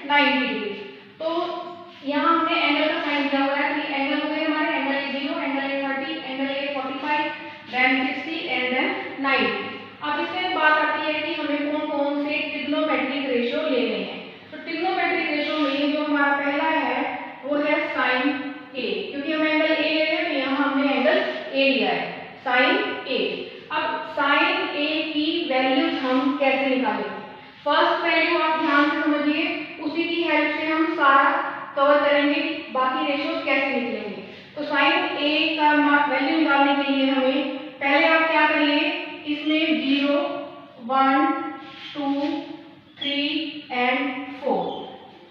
90 degree. तो यहाँ हमने एंगल का साइन दिया हुआ है, तो ये एंगल हो गए हमारे, angle A 0, angle A 30, angle A 45, then 60 and then 90। अब इसमें बात आती है कि हमें कौन कौन से ट्रिग्नोमेट्रिक रेशियो लेने हैं। तो ट्रिग्नोमेट्रिक रेशियो में जो हमारा पहला है वो है साइन ए, क्योंकि हम एंगल ए ले रहे हैं तो यहाँ हमने एंगल ए लिया है, साइन ए। अब साइन ए की वैल्यू हम कैसे निकालेंगे? फर्स्ट वैल्यू आप ध्यान से समझिए, उसी की हेल्प से हम सारा कवर करेंगे बाकी रेशियोज कैसे निकलेंगे। तो साइन ए का वैल्यू निकालने के लिए हमें पहले आप क्या करिए, इसमें 0, 1, 2, 3 एंड 4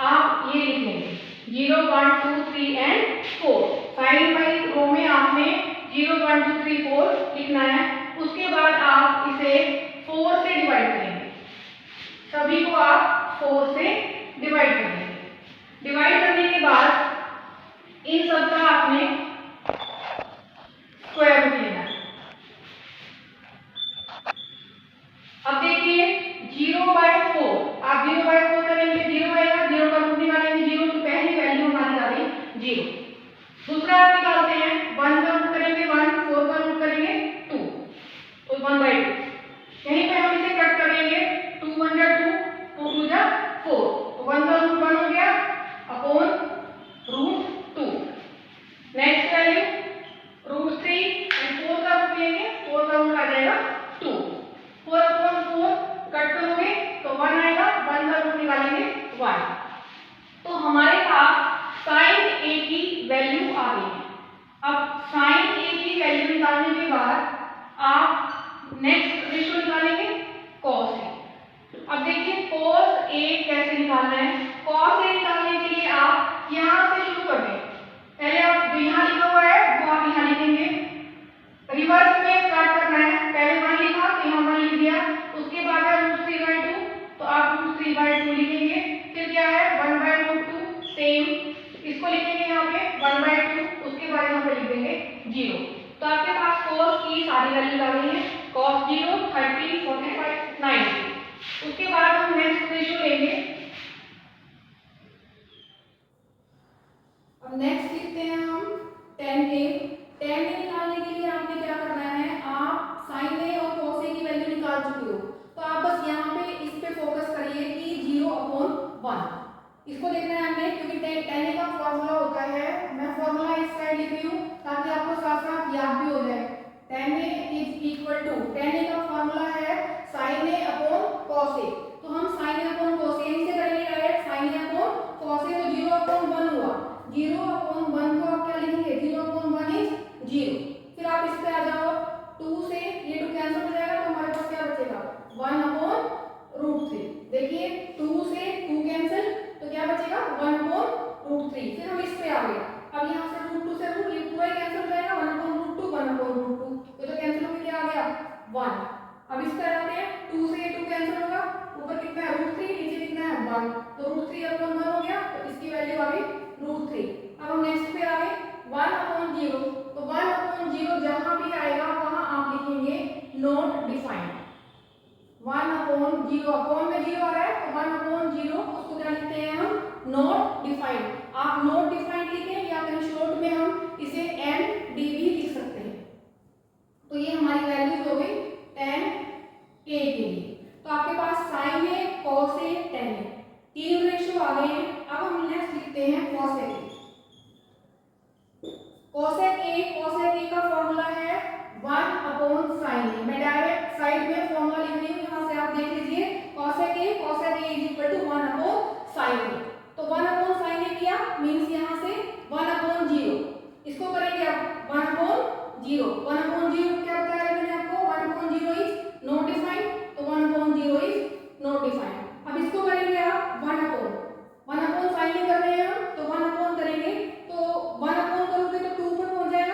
आप ये लिख लेंगे, 0, 1, 2, 3 एंड 4। साइन बाई रो में आपने 0, 1, 2, 3, 4 लिखना है। उसके बाद आप इसे 4 से डिवाइड करेंगे, सभी को आप 4 से डिवाइड करेंगे। डिवाइड करने के बाद इन सब का आपने स्क्वायर रूट लेना है। अब देखिए 0/4 आप 0/4 करेंगे, 0 आएगा, 0 का रूट निकालेंगे, 0 की पहली वैल्यू हमारी आ गई 0। दूसरा आप निकालते हैं, 1 का रूट करेंगे 1, 4 का रूट करेंगे 2, तो 1/2। यहीं पे हम इसे कट करेंगे, 2 1 जा 2, 2 2 जा 4, तो 1 का रूट 1 हो गया upon root 2। Next value root 3 and 4 का रूट लेंगे, 4 का रूट आ जाएगा 2, 4/4 कट करोगे तो 1 आएगा, 1 का रूट निकालेंगे 1। तो हमारे पास साइन ए की वैल्यू आ गई है। अब साइन ए की वैल्यू निकालने के बाद आप नेक्स्ट रेशियो निकालेंगे कॉस ए। अब देखिए कॉस ए कैसे निकालना है। कॉस ए निकालने के लिए आप यहाँ से शुरू कर दें, पहले आप जो यहाँ लिखा हुआ है वो आप यहाँ लिखेंगे, रिवर्स में स्टार्ट करना है। पहले 1 लिखा तो यहाँ 1 लिख दिया, उसके बाद है √3/2 तो आप √3/2 लिखेंगे, फिर क्या है 1/√2 सेम इसको लिखेंगे यहाँ पे 1/2, उसके बाद यहाँ पे लिख देंगे 0। तो आपके पास cos की सारी वैल्यू आ गई है, cos 0, 30, 45, 90। उसके बाद हम नेक्स्ट रेशियो लेंगे। अब नेक्स्ट लिखते हैं हम tan a। tan a निकालने के लिए आपने क्या करना है, आप sin a और cos a की वैल्यू निकाल चुके हो, तो आप बस यहाँ पे इस पे फोकस करिए कि 0/1 इसको देखना है हमने, क्योंकि tan a का फॉर्मूला होता है, मैं फॉर्मूला इस साइड लिख रही हूँ ताकि आपको साथ साथ याद भी हो जाए। tan a is equal to, tan a का फॉर्मूला है sin a upon cos a, तो हम sin a upon cos a से करेंगे direct, sin a upon cos a तो 0/1 हुआ, 0/1 को आप क्या लिखेंगे, 0/1 इज 0। फिर आप इस पे आ जाओ, 2 से ये 2 कैंसिल हो जाएगा तो हमारे पास क्या बचेगा 1/√3। देखिए 2 से 2 कैंसिल तो क्या बचेगा 1/√3। फिर हम इस पे आ गए, अब यहाँ से √2 से रूट ये पूरा ही कैंसिल हो जाएगा, 1/√2 1/√2, ये तो कैंसिल होकर क्या आ गया 1। अब इस पे आते हैं, 2 से ये 2 कैंसिल होगा, ऊपर कितना है √3, नीचे कितना है 1, तो √3/1 हो गया, तो इसकी वैल्यू आ गई √3। अब हम नेक्स्ट पे आ गए 1/0, तो 1/0 जहां भी आएगा वहां आप लिखेंगे नॉट डिफाइंड। 1/0 अपॉन में 0 आ रहा है तो 1/0 उसको क्या लिखते हैं हम नॉट डिफाइंड। आप नॉट डिफाइंड लिखें या फिर शॉर्ट में हम इसे ND भी लिख सकते हैं। तो ये हमारी वैल्यूज हो गई tan a के लिए। तो आपके पास sin a, cos a, tan a तीन रेशियो आ गए हैं। अब हम नेक्स्ट लिखते हैं cos a। cos a का फॉर्मूला है 1/sin a। मैं डायरेक्ट साइड में फॉर्मूला लिख रही हूँ, यहाँ से आप देख लीजिए cos a is equal to 1/sin a। तो 1/sin a किया मींस यहाँ से 1/0 इसको करेंगे आप 1/0। 1/0 क्या बताया मैंने आपको, 1/0 इज नॉट डिफाइंड, तो 1/0 इज नॉट डिफाइंड। अब इसको करेंगे आप 1/sin a कर रहे हैं हम, तो 1/1 करेंगे तो 1/1 करोगे तो 2 पर पहुंच जाएगा,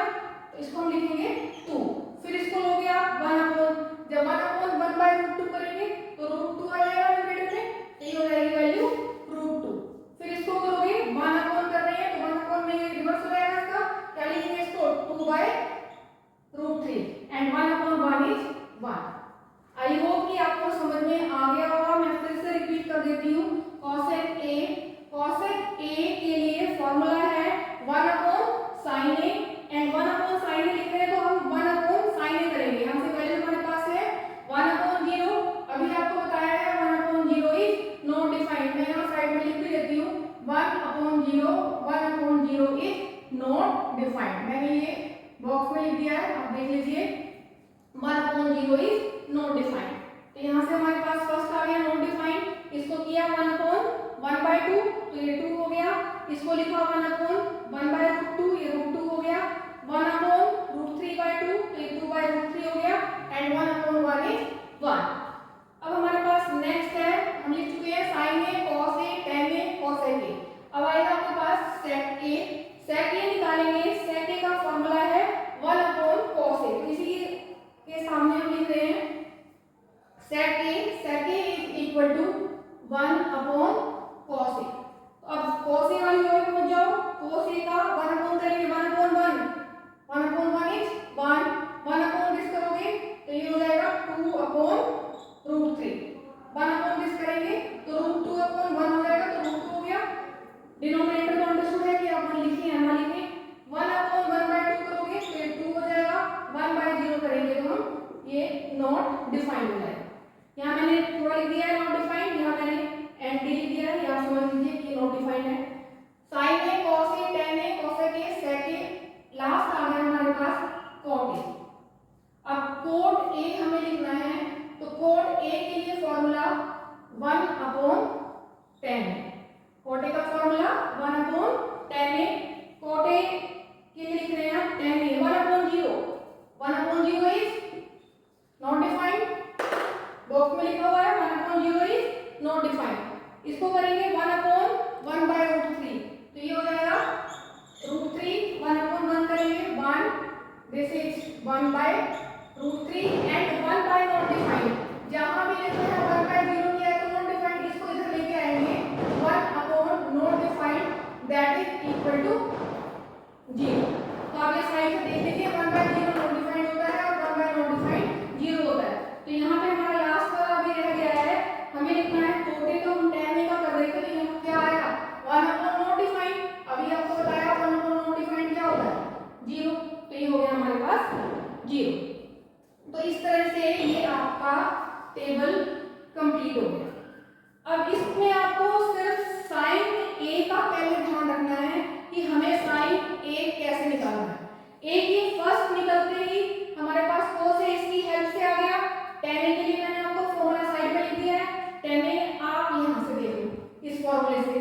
1/0 1/0 इज नॉट डिफाइंड। मैंने ये बॉक्स में लिख दिया है, आप देख लीजिए 1/0 इज नॉट डिफाइंड। तो यहाँ से हमारे पास फर्स्ट आ गया नॉट डिफाइंड, इसको किया 1/1/2 तो ये 2 हो गया, इसको लिखा 1/1/√2 ये √2 हो गया, 1/√3/2 तो ये 2/√3 हो गया एंड 1/1 इज 1। अब हमारे पास नेक्स्ट है, हम लिख चुके हैं sin a cos a tan a cosec a। अब आएगा आपके पास sec a। sec a निकालेंगे, sec a का फॉर्मूला है 1/cos a। इसी के सामने हम लिख रहे हैं sec a is equal to 1/cos a। तो अब cos a वाली जगह पहुंच जाओ, cos a का 1/1 करेंगे 1/1 1/1 इज 1 1/1 दिस करोगे तो ये हो जाएगा 2/√3 1/1 दिस करेंगे तो √2/1 हो जाएगा तो √2 हो गया। डिनोमिनेटर में अंडरस्टूड है कि आप लिखें या ना लिखें, 1/1/2 करोगे तो ये 2 हो जाएगा, 1/0 करेंगे तो हम ये नॉट डिफाइंड हो जाएगा। यहाँ मैंने थोड़ा लिख दिया है नॉट डिफाइंड, यहाँ मैंने एंड डी लिख दिया है, यहाँ समझ लीजिए कि नॉट डिफाइंड है। sin a cos a tan a cosec a sec a, last आ गया हमारे पास cot a। अब cot a हमें लिखना है तो cot a के लिए फॉर्मूला 1/tan। cot a का formula 1/tan a। cot a के लिए लिख रहे हैं आप tan a 1/0 1/0 is not defined, box में लिखा हुआ है 1/0 इज नॉट डिफाइंड। इसको करेंगे 1/1/√3 तो ये हो जाएगा √3 1/1 करेंगे 1 this is 1/√3 and 1 not defined. जहां भी लिखा है 1/0 किया है तो नॉट डिफाइंड, इसको इधर लेके आएंगे 1/नॉट defined that is equal to 0। तो आप इस साइड से देख लीजिए 1/0 नॉट डिफाइंड होता है और 1/नॉट डिफाइंड 0 होता है। तो यहाँ पे हमारा लास्ट वाला अभी रह गया है, हमें लिखना है कोटे तो हम tan a का कर रहे थे तो यहाँ क्या आया 1/नॉट डिफाइंड। अभी आपको बताया 1/नॉट डिफाइंड क्या होता है 0, तो ये हो गया हमारे पास 0। तो इस तरह से ये आपका टेबल कंप्लीट हो गया। अब इसमें आपको सिर्फ sin a का पहले ध्यान रखना है कि हमें sin a कैसे निकालना है। a की फर्स्ट निकलते ही हमारे पास cos a इसकी हेल्प से आ गया, tan a के लिए मैंने आपको फॉर्मूला साइड में लिख दिया है, tan a आप यहाँ से देख लो इस फॉर्मूले से,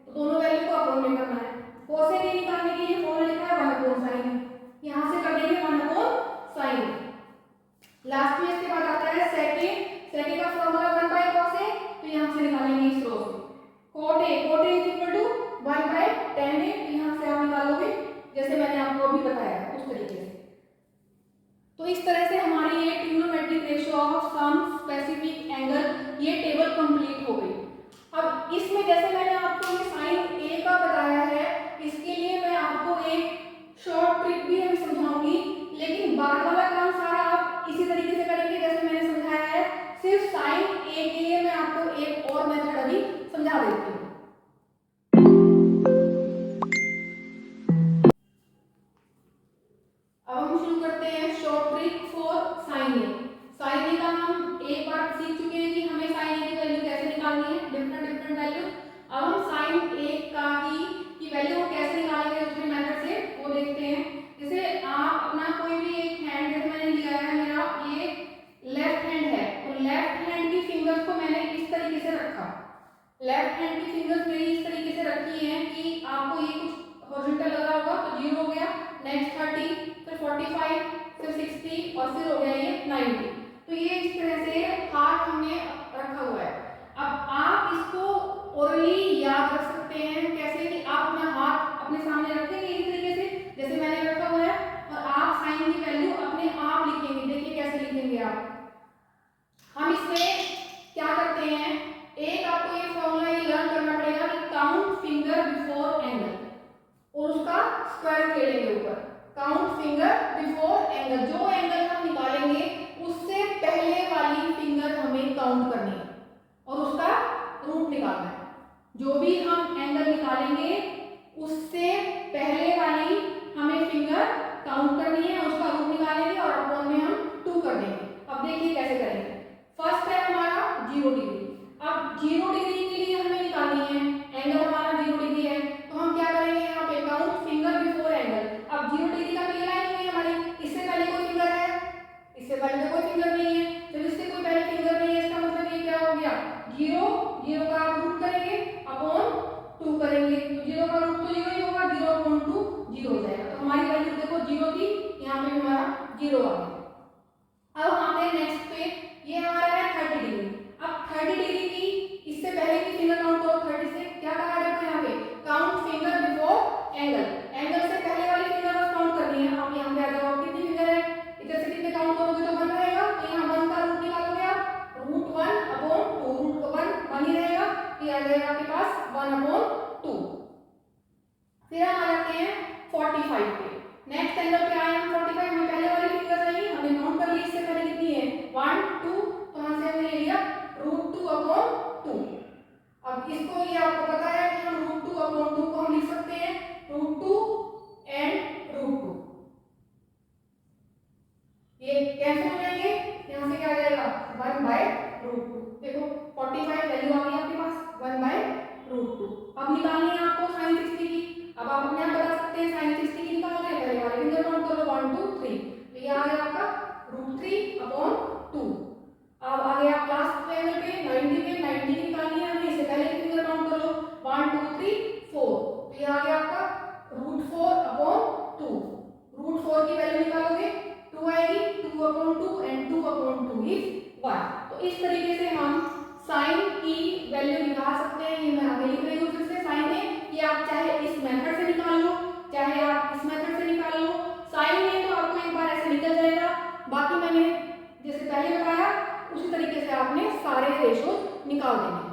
तो दोनों वैल्यू को अपॉन में करना है। cos a निकालने के लिए फॉर्मूला लिखा है 1/sin a, यहाँ से कर देंगे 1/sin a। लास्ट में इसके बाद आता है sec a का फॉर्मूला 1/cos a, तो यहाँ से निकालेंगे इस रो से cot a is equal to 1/tan a, तो यहाँ से आप निकालोगे जैसे मैंने आपको अभी बताया उस तरीके से। तो इस तरह से हमारी ये trigonometric ratio of some specific angle ये टेबल कंप्लीट हो गई। अब इसमें जैसे मैंने आपको ये sin a का बताया है, इसके लिए मैं आपको एक शॉर्ट ट्रिक भी अभी समझाऊंगी, लेकिन बाद वाला काम सारा आप इसी तरीके से करेंगे जैसे मैंने समझाया है। सिर्फ sin a के लिए मैं आपको एक और मेथड अभी समझा देती हूँ। अब हम शुरू करते हैं short trick for sin a। sin a का हम एक बार सीख चुके हैं कि हमें sin a की वैल्यू कैसे निकालनी है, डिफरेंट वैल्यू। अब हम sin a का की वैल्यू कैसे निकालेंगे दूसरे मेथड से वो देखते हैं। जैसे आप अपना कोई भी एक हैंड, जैसे मैंने लिया है मेरा ये लेफ्ट हैंड है, तो लेफ्ट हैंड की फिंगर्स को मैंने इस तरीके से रखा, लेफ्ट हैंड की फिंगर्स मेरी इस तरीके से रखी हैं कि आपको ये कुछ हॉरिजॉन्टल लगा होगा तो 0 हो गया, नेक्स्ट 30, फिर 45, फिर 60 और फिर हो गया ये 90। तो ये इस तरह से हाथ हमने रखा हुआ है। अब आप इसको ओरली याद रख सकते हैं कैसे कि आप अपना हाथ अपने सामने रखेंगे इस तरीके से जैसे मैंने रखा हुआ है और आप साइन की वैल्यू अपने आप लिखेंगे। देखिए कैसे लिखेंगे आप। हम इसमें क्या करते हैं, एक आपको ये फॉर्मूला ये लर्न करना पड़ेगा कि काउंट फिंगर बिफोर एंगल और उसका स्क्वायर ले लेंगे ऊपर। काउंट फिंगर बिफोर एंगल, जो एंगल हम निकालेंगे उससे पहले वाली फिंगर हमें काउंट करनी है और उसका रूट निकालना है। जो भी हम एंगल निकालेंगे उससे पहले वाली हमें फिंगर काउंट करनी है, उसका रूट निकालेंगे और अपॉन में हम 2 कर देंगे। अब देखिए कैसे करेंगे। फर्स्ट है हमारा 0 डिग्री। अब 0 डिग्री के लिए हमें निकालनी है, एंगल हमारा 0 डिग्री जीरो, जीरो का आप रूट करेंगे अपॉन 2 करेंगे, तो जीरो का रूट तो जीरो ही होगा, 0 अपॉन 2 जीरो हो जाएगा। तो हमारी वैल्यू देखो जीरो थी, यहाँ पे भी हमारा जीरो आ गया। अब हम आते हैं नेक्स्ट पे, ये हमारा है 30 डिग्री। अब 30 डिग्री की इससे पहले की फिंगर काउंट करो, 30 से क्या कहा है देखो यहाँ पे, count finger before angle, angle से पहले वाली फिंगर को काउंट करनी है। आप यहाँ पे आ जाओ, कितनी फिंगर है, इधर से कितने काउंट करोगे तो 1 रहेगा, तो यहाँ 1 का रूट निकालोगे आप, रूट 1 अपॉन 2, रूट 1 ही रहेगा, ये आ जाएगा आपके पास 1 अपॉन 2। फिर हम आ जाते हैं 45 पे, नेक्स्ट एंगल पे आए हम 45, हमें पहले वाली फिंगर चाहिए, हमने काउंट कर ली, इससे पहले कितनी है 1 2, तो यहाँ से हमने ले लिया रूट 2 अपॉन 2। अब इसको ये आपको पता है कि हम रूट 2 अपॉन 2 को हम लिख सकते हैं रूट 2 एंड रूट 2, ये कैंसिल हो जाएंगे, यहाँ से क्या आ जाएगा 1 बाय रूट 2। देखो 45 वैल्यू आ गई आपके पास 1 बाय रूट 2। अब निकालनी है आपको sin 60 की, अब आप अपने आप बता सकते हैं sin 60 की निकालोगे, पहले वाले फिंगर काउंट करो 1 2 3, तो ये आ गया आपका रूट 3 अपॉन 2। अब आ गया आप लास्ट एंगल पे 90 पे, 90 की निकालनी है हमें, इससे पहले की फिंगर काउंट करो 1 2 3 4, तो ये आ गया आपका रूट 4 अपॉन 2। रूट 4 की वैल्यू निकालोगे 2 आएगी, 2 अपॉन 2 एंड 2 अपॉन 2 इज 1। तो इस तरीके से हम साइन की वैल्यू निकाल सकते हैं। ये मैं आगे लिख रही हूँ फिर से, साइन है कि आप चाहे इस मेथड से निकाल लो, चाहे आप इस मेथड से निकाल लो, साइन में तो आपको एक बार ऐसे निकल जाएगा, बाकी मैंने जैसे पहले बताया उसी तरीके से आपने सारे रेशो निकाल देंगे।